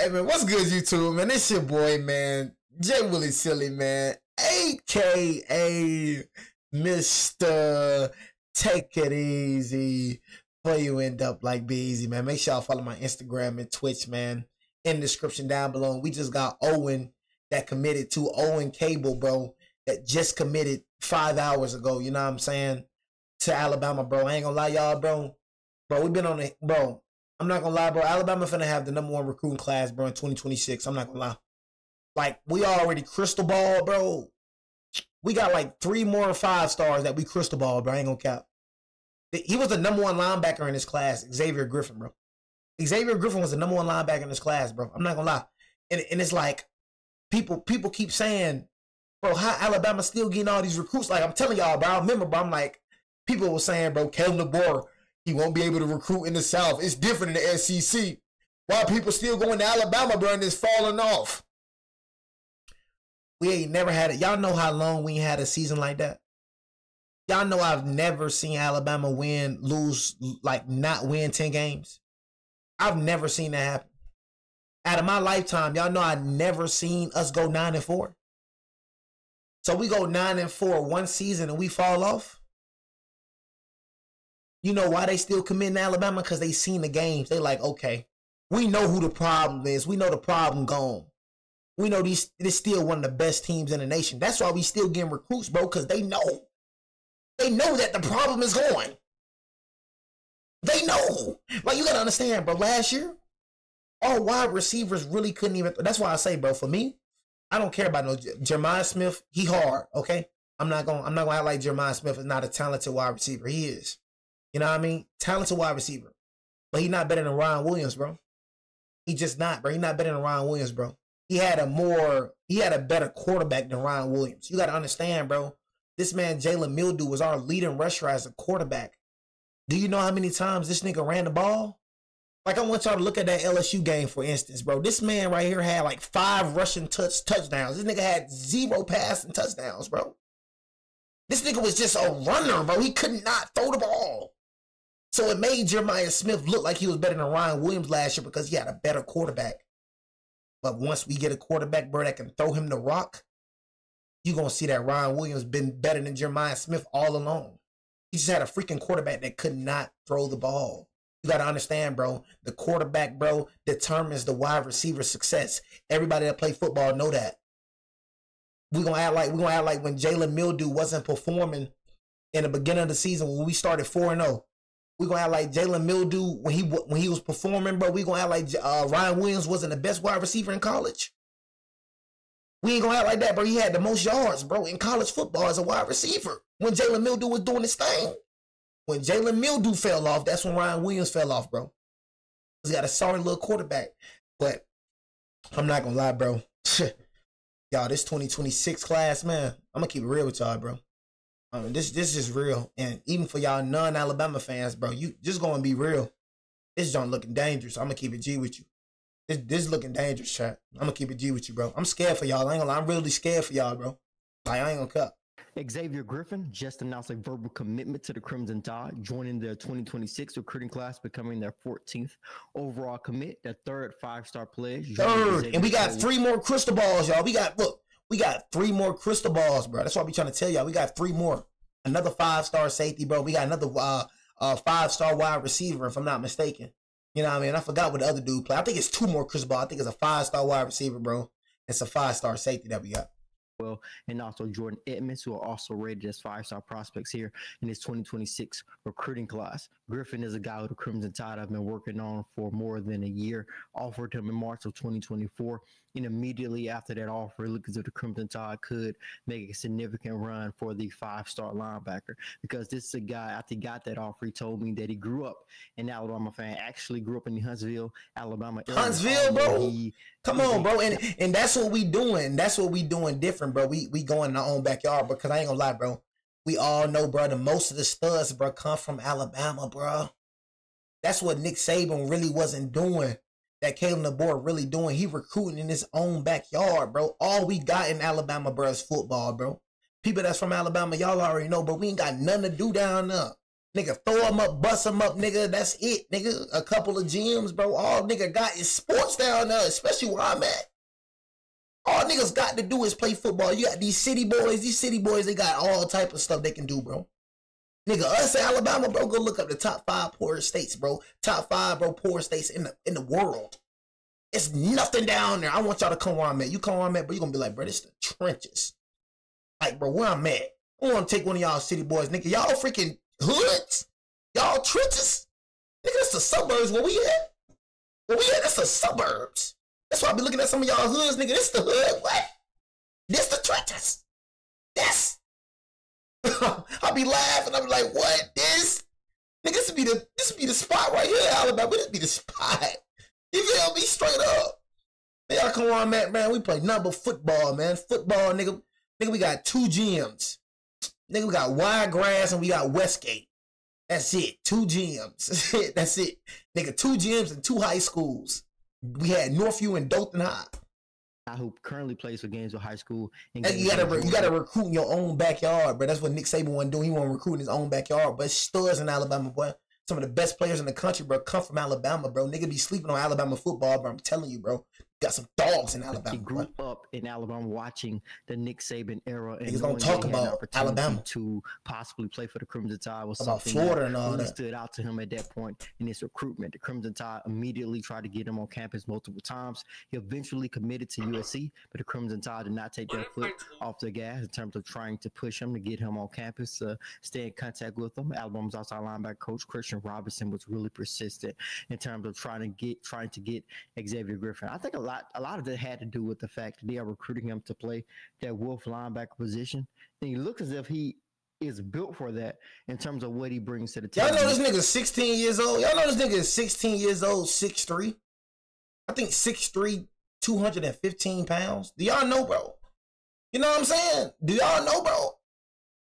Hey, man, what's good, YouTube, man? It's your boy, man, J. Willie Silly, man, a.k.a. Mr. Take It Easy before you end up like Be Easy, man. Make sure y'all follow my Instagram and Twitch, man, in the description down below. We just got Owen that committed to Owen Cable, bro, that just committed 5 hours ago, you know what I'm saying, to Alabama, bro. I ain't gonna lie, y'all, bro. Bro, we've been on it, bro. I'm not gonna lie, bro. Alabama finna have the #1 recruiting class, bro, in 2026. I'm not gonna lie. Like, we already crystal ball, bro. We got like 3 more 5 stars that we crystal ball, bro. I ain't gonna cap. He was the #1 linebacker in his class, Xavier Griffin, bro. Xavier Griffin was the #1 linebacker in his class, bro. I'm not gonna lie. And it's like, people keep saying, bro, how Alabama still getting all these recruits? Like, I'm telling y'all, bro. I remember, bro, I'm like, people were saying, bro, Caleb DeBoer, he won't be able to recruit in the South. It's different in the SEC. Why people still going to Alabama, bro, and it's falling off? We ain't never had it. Y'all know how long we ain't had a season like that? Y'all know I've never seen Alabama not win 10 games. I've never seen that happen. Out of my lifetime, y'all know I've never seen us go 9-4. So we go 9-4 one season and we fall off. You know why they still committing to Alabama? Because they seen the games. They like, okay, we know who the problem is. We know the problem gone. We know this still one of the best teams in the nation. That's why we still getting recruits, bro, because they know. They know that the problem is gone. They know. Like, you got to understand, bro, last year, our wide receivers really couldn't even. That's why I say, bro, for me, I don't care about no Jeremiah Smith. He hard, okay? I'm not gonna act like Jeremiah Smith is not a talented wide receiver. He is. You know what I mean? Talented wide receiver. But he's not better than Ryan Williams, bro. He just not, bro. He's not better than Ryan Williams, bro. He had a better quarterback than Ryan Williams. You got to understand, bro. This man, Jalen Mildew, was our leading rusher as a quarterback. Do you know how many times this nigga ran the ball? Like, I want y'all to look at that LSU game, for instance, bro. This man right here had like 5 rushing touchdowns. This nigga had 0 passing touchdowns, bro. This nigga was just a runner, bro. He could not throw the ball. So it made Jeremiah Smith look like he was better than Ryan Williams last year because he had a better quarterback. But once we get a quarterback, bro, that can throw him the rock, you're going to see that Ryan Williams been better than Jeremiah Smith all along. He just had a freaking quarterback that could not throw the ball. You got to understand, bro, the quarterback, bro, determines the wide receiver success. Everybody that play football know that. We're going to act like when Jalen Mildew wasn't performing in the beginning of the season when we started 4-0. We're going to act like Jalen Mildew, when he was performing, bro, we're going to act like Ryan Williams wasn't the best wide receiver in college. We ain't going to act like that, bro. He had the most yards, bro, in college football as a wide receiver when Jalen Mildew was doing his thing. When Jalen Mildew fell off, that's when Ryan Williams fell off, bro. He's got a sorry little quarterback. But I'm not going to lie, bro. Y'all, this 2026 class, man, I'm going to keep it real with y'all, bro. I mean, this is real. And even for y'all non-Alabama fans, bro, you just going to be real. This joint looking dangerous. I'm going to keep it G with you. This looking dangerous, chat. I'm going to keep it G with you, bro. I'm scared for y'all. I ain't gonna lie. I'm really scared for y'all, bro. Like, I ain't gonna cut. Xavier Griffin just announced a verbal commitment to the Crimson Tide, joining the 2026 recruiting class, becoming their 14th overall commit, the 3rd 5-star pledge. And we got 3 more crystal balls, y'all. We got 3 more crystal balls, bro. That's what we trying to tell y'all. We got 3 more. Another 5-star safety, bro. We got another 5-star wide receiver, if I'm not mistaken. You know what I mean? I forgot what the other dude played. I think it's 2 more crystal balls. I think it's a 5-star wide receiver, bro. It's a 5-star safety that we got. Well, and also Jordan Edmonds, who are also rated as 5-star prospects here in his 2026 recruiting class. Griffin is a guy who the Crimson Tide have been working on for more than a year. Offered him in March of 2024. And immediately after that offer, it looks as if the Crimson Tide could make a significant run for the 5-star linebacker. Because this is a guy, after he got that offer, he told me that he grew up an Alabama fan, actually grew up in Huntsville, Alabama. Huntsville, bro? Come on, bro. And that's what we doing. That's what we doing different, bro. We going in our own backyard, because I ain't gonna lie, bro. We all know, bro, the most of the studs, bro, come from Alabama, bro. That's what Nick Saban really wasn't doing. That Caleb DeBoer really doing. He recruiting in his own backyard, bro. All we got in Alabama, bro, is football, bro. People that's from Alabama, y'all already know, but we ain't got nothing to do down there. Nigga, throw him up, bust him up, nigga. That's it, nigga. A couple of gyms, bro. All nigga got is sports down there, especially where I'm at. All niggas got to do is play football. You got these city boys. These city boys, they got all type of stuff they can do, bro. Nigga, us in Alabama, bro, go look up the top 5 poorest states, bro. Top 5, bro, poorest states in the world. It's nothing down there. I want y'all to come where I'm at. You come where I'm at, bro, you gonna be like, bro, this the trenches. Like, bro, where I'm at. I want to take one of y'all city boys, nigga. Y'all freaking hoods. Y'all trenches. Nigga, that's the suburbs where we at. Where we at, that's the suburbs. That's why I be looking at some of y'all hoods, nigga. This the hood. What? This the trenches. This. I'll be laughing. I'll be like, what? This? Nigga, this would be the spot right here, Alabama. This would be the spot. You feel me? Straight up. Man, y'all come on, man. We play nothing but football, man. Football, nigga. Nigga, we got 2 gyms. Nigga, we got Wiregrass and we got Westgate. That's it. 2 gyms. That's it. Nigga, 2 gyms and 2 high schools. We had Northview and Dothan High. Who currently plays for Gainesville High School. You gotta recruit in your own backyard, bro. That's what Nick Saban want to do. He want to recruit in his own backyard, but studs in Alabama, boy. Some of the best players in the country, bro, come from Alabama, bro. Nigga be sleeping on Alabama football, bro. I'm telling you, bro. Got some dogs in Alabama. He grew up in Alabama watching the Nick Saban era. And he's gonna talk about Alabama to possibly play for the Crimson Tide was about something Florida and all really that stood out to him at that point in his recruitment. The Crimson Tide immediately tried to get him on campus multiple times. He eventually committed to USC, but the Crimson Tide did not take their foot off the gas in terms of trying to push him to get him on campus, stay in contact with him. Alabama's outside linebacker coach Christian Robinson was really persistent in terms of trying to get Xavier Griffin. I think a lot of that had to do with the fact that they are recruiting him to play that wolf linebacker position. And he looks as if he is built for that in terms of what he brings to the team. Y'all know this nigga's 16 years old. Y'all know this nigga is 16 years old, 6'3". I think 6'3", 215 pounds. Do y'all know, bro? You know what I'm saying? Do y'all know, bro?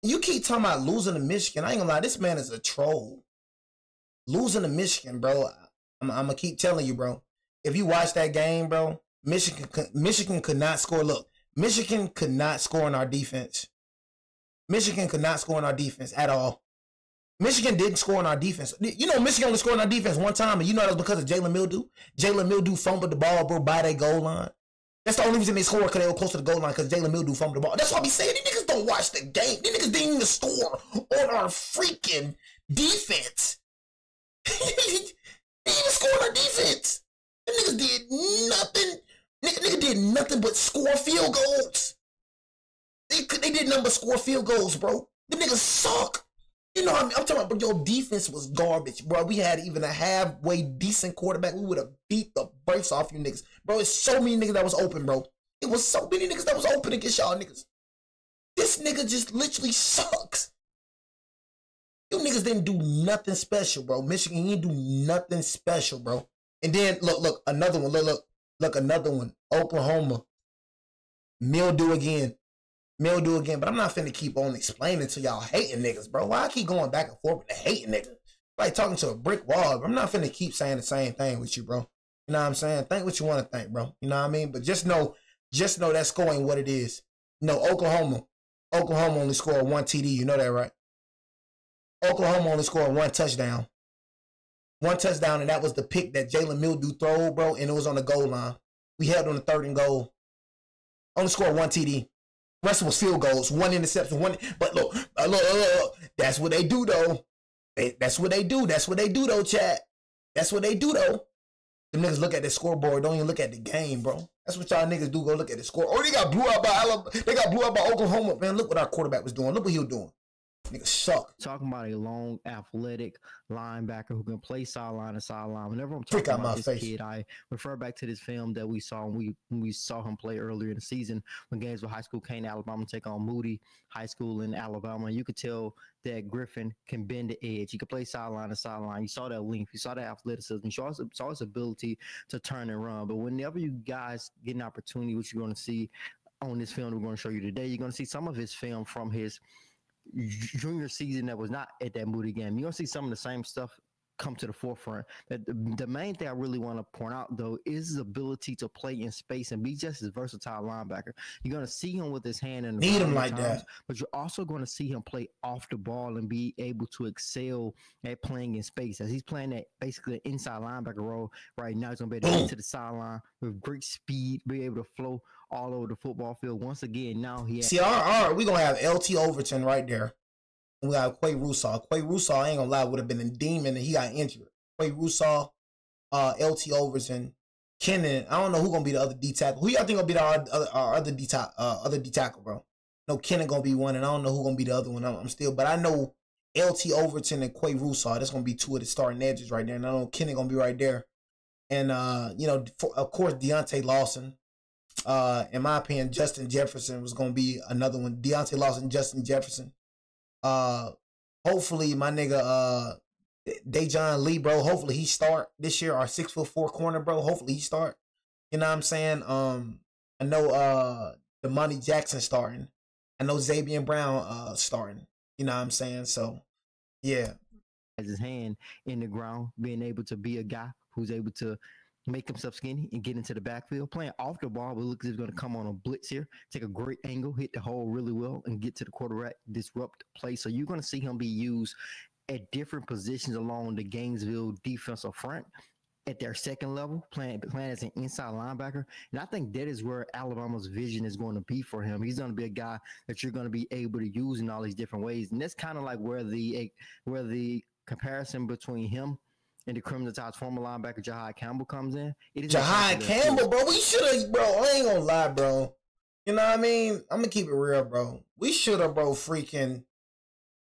You keep talking about losing to Michigan. I ain't gonna lie, this man is a troll. Losing to Michigan, bro. I'm gonna keep telling you, bro. If you watch that game, bro, Michigan could not score. Look, Michigan could not score in our defense. Michigan could not score in our defense at all. Michigan didn't score in our defense. You know, Michigan only scored in our defense one time, and you know that was because of Jalen Mildew. Jalen Mildew fumbled the ball, bro, by that goal line. That's the only reason they scored, because they were close to the goal line, because Jalen Mildew fumbled the ball. That's why I be saying, these niggas don't watch the game. These niggas didn't even score on our freaking defense. They didn't even score on our defense. The niggas did nothing. Nigga did nothing but score field goals. They did nothing but score field goals, bro. The niggas suck. You know what I mean? I'm talking about, bro, your defense was garbage, bro. We had even a halfway decent quarterback. We would have beat the brakes off you niggas. Bro, it's so many niggas that was open, bro. It was so many niggas that was open against y'all niggas. This nigga just literally sucks. You niggas didn't do nothing special, bro. Michigan, you didn't do nothing special, bro. And then, look, another one. Look, another one. Oklahoma. Mildew again. But I'm not finna keep on explaining to y'all hating niggas, bro. Why I keep going back and forth with the hating nigga? Like talking to a brick wall, bro. I'm not finna keep saying the same thing with you, bro. You know what I'm saying? Think what you want to think, bro. You know what I mean? But just know that score ain't what it is. No, Oklahoma only scored 1 TD. You know that, right? Oklahoma only scored 1 touchdown. 1 touchdown, and that was the pick that Jalen Mildew threw, bro, and it was on the goal line. We held on the 3rd and goal. Only scored 1 TD. Rest was field goals, 1 interception, 1. But look, that's what they do, though. That's what they do, though, chat. That's what they do, though. Them niggas look at the scoreboard, don't even look at the game, bro. That's what y'all niggas do, go look at the score. Oh, they got blew out by Alabama. They got blew out by Oklahoma. Man, look what our quarterback was doing. Look what he was doing. Niggas suck. Talking about a long, athletic linebacker who can play sideline to sideline. Whenever I'm talking about this kid, I refer back to this film that we saw when we saw him play earlier in the season when Gainesville High School came to Alabama to take on Moody High School in Alabama. You could tell that Griffin can bend the edge. He could play sideline to sideline. You saw that length. You saw that athleticism. You saw his ability to turn and run. But whenever you guys get an opportunity, which you're going to see on this film we're going to show you today, you're going to see some of his film from his junior season that was not at that Moody game. You're going to see some of the same stuff come to the forefront. The main thing I really want to point out, though, is his ability to play in space and be just as versatile linebacker. You're going to see him with his hand in the need him like that, but you're also going to see him play off the ball and be able to excel at playing in space. As he's playing that basically inside linebacker role right now, he's going to be able to get to the sideline with great speed, be able to flow all over the football field. Once again, now he see we're going to have LT Overton right there. We got Quay Russaw. Quay Russaw, I ain't gonna lie, would have been a demon and he got injured. Quay Russaw, LT Overton, Kennan. I don't know who gonna be the other D tackle. Who y'all think gonna be our other D tackle, bro? No, Kennan gonna be one, and I don't know who gonna be the other one. I'm still, but I know LT Overton and Quay Russaw. That's gonna be two of the starting edges right there, and I know Kennan gonna be right there. And of course, Deontay Lawson. In my opinion, Justin Jefferson was gonna be another one. Deontay Lawson, Justin Jefferson. Hopefully my nigga Dejon Lee, bro, hopefully he start this year. Our 6'4" corner, bro, hopefully he start. You know what I'm saying? I know Damani Jackson starting. I know Xavier Brown starting. You know what I'm saying? So yeah. Has his hand in the ground, being able to be a guy who's able to make himself skinny and get into the backfield, playing off the ball, but looks like he's going to come on a blitz here, take a great angle, hit the hole really well, and get to the quarterback, disrupt play. So you're going to see him be used at different positions along the Gainesville defensive front at their second level, playing as an inside linebacker. And I think that is where Alabama's vision is going to be for him. He's going to be a guy that you're going to be able to use in all these different ways. And that's kind of like where the comparison between him and the Crimson Tide's former linebacker Jahad Campbell comes in. Jahad Campbell, bro. We should have, bro. I ain't gonna lie, bro. You know what I mean? I'm gonna keep it real, bro. We should have, bro, freaking,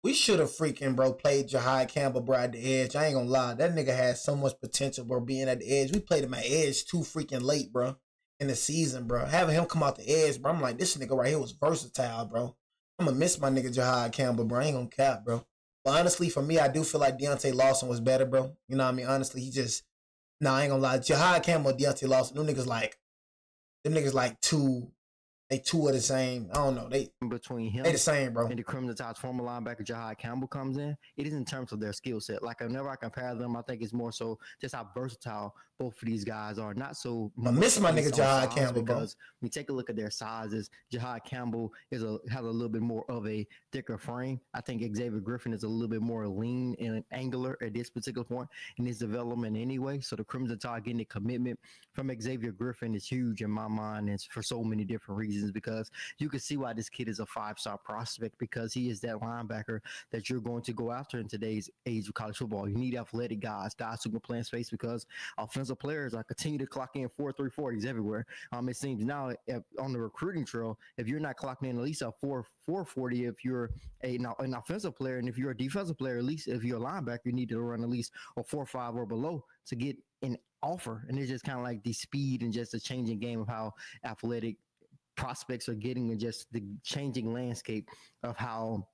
bro, played Jahad Campbell, bro, at the edge. I ain't gonna lie. That nigga has so much potential, bro, being at the edge. We played him at edge too freaking late, bro, in the season, bro. Having him come out the edge, bro, I'm like, this nigga right here was versatile, bro. I'm gonna miss my nigga Jahad Campbell, bro. I ain't gonna cap, bro. But honestly, for me, I do feel like Deontay Lawson was better, bro. You know what I mean? Honestly, I ain't gonna lie. Jahad Campbell, Deontay Lawson, them niggas like two of the same. I don't know. They the same, bro. And the Crimson Tide's former linebacker Jahad Campbell comes in. It is in terms of their skill set. Like whenever I compare them, I think it's more so just how versatile both of these guys are. Not so. I miss my nigga Jahad Campbell, bro. Because when you take a look at their sizes, Jahad Campbell has a little bit more of a thicker frame. I think Xavier Griffin is a little bit more lean and angular at this particular point in his development anyway. So the Crimson Tide getting the commitment from Xavier Griffin is huge in my mind, and for so many different reasons. Because you can see why this kid is a 5-star prospect, because he is that linebacker that you're going to go after in today's age of college football. You need athletic guys who can play in space, because offensive players are continue to clock in 4.340s everywhere. It seems now on the recruiting trail, if you're not clocking in at least a 4.40 if you're an offensive player, and if you're a defensive player, at least if you're a linebacker, you need to run at least a 4.5 or below to get an offer. And it's just kind of like the speed and just the changing game of how athletic prospects are getting, and just the changing landscape of how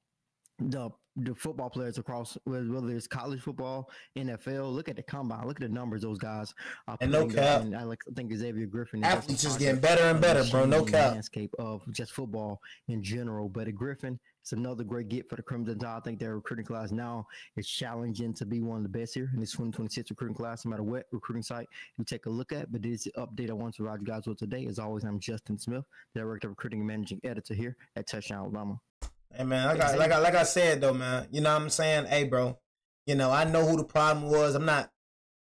the football players across, whether it's college football, NFL. Look at the combine. Look at the numbers those guys are. And no cap. I think Xavier Griffin. Athletes just getting better and better, bro. No cap. Landscape of just football in general. But Griffin, it's another great get for the Crimson Tide. I think their recruiting class now is challenging to be one of the best here in this 2026 recruiting class, no matter what recruiting site you take a look at. But this is the update I want to provide you guys with today. As always, I'm Justin Smith, Director of Recruiting and Managing Editor here at Touchdown Alabama. Hey, man, like I said, though, man, you know what I'm saying? Hey, bro, you know, I know who the problem was.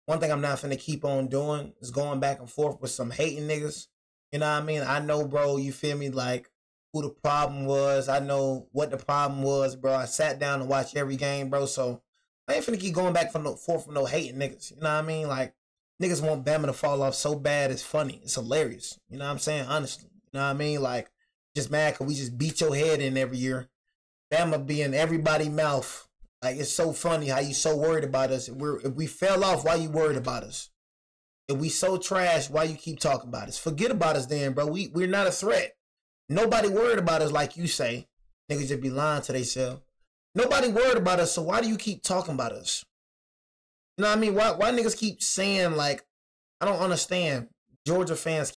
One thing I'm not finna keep on doing is going back and forth with some hating niggas. You know what I mean? I know, bro, you feel me, like, who the problem was. I know what the problem was, bro. I sat down and watched every game, bro, so I ain't finna keep going back and forth with no hating niggas. You know what I mean? Like, niggas want Bama to fall off so bad, it's funny. It's hilarious. You know what I'm saying? Honestly. You know what I mean? Like, just mad because we just beat your head in every year. Bama be in everybody's mouth. Like, it's so funny how you so worried about us. If we fell off, why you worried about us? If we so trash, why you keep talking about us? Forget about us then, bro. We're not a threat. Nobody worried about us like you say. Niggas just be lying to themselves. Nobody worried about us, so why do you keep talking about us? You know what I mean? Why niggas keep saying, like, I don't understand. Georgia fans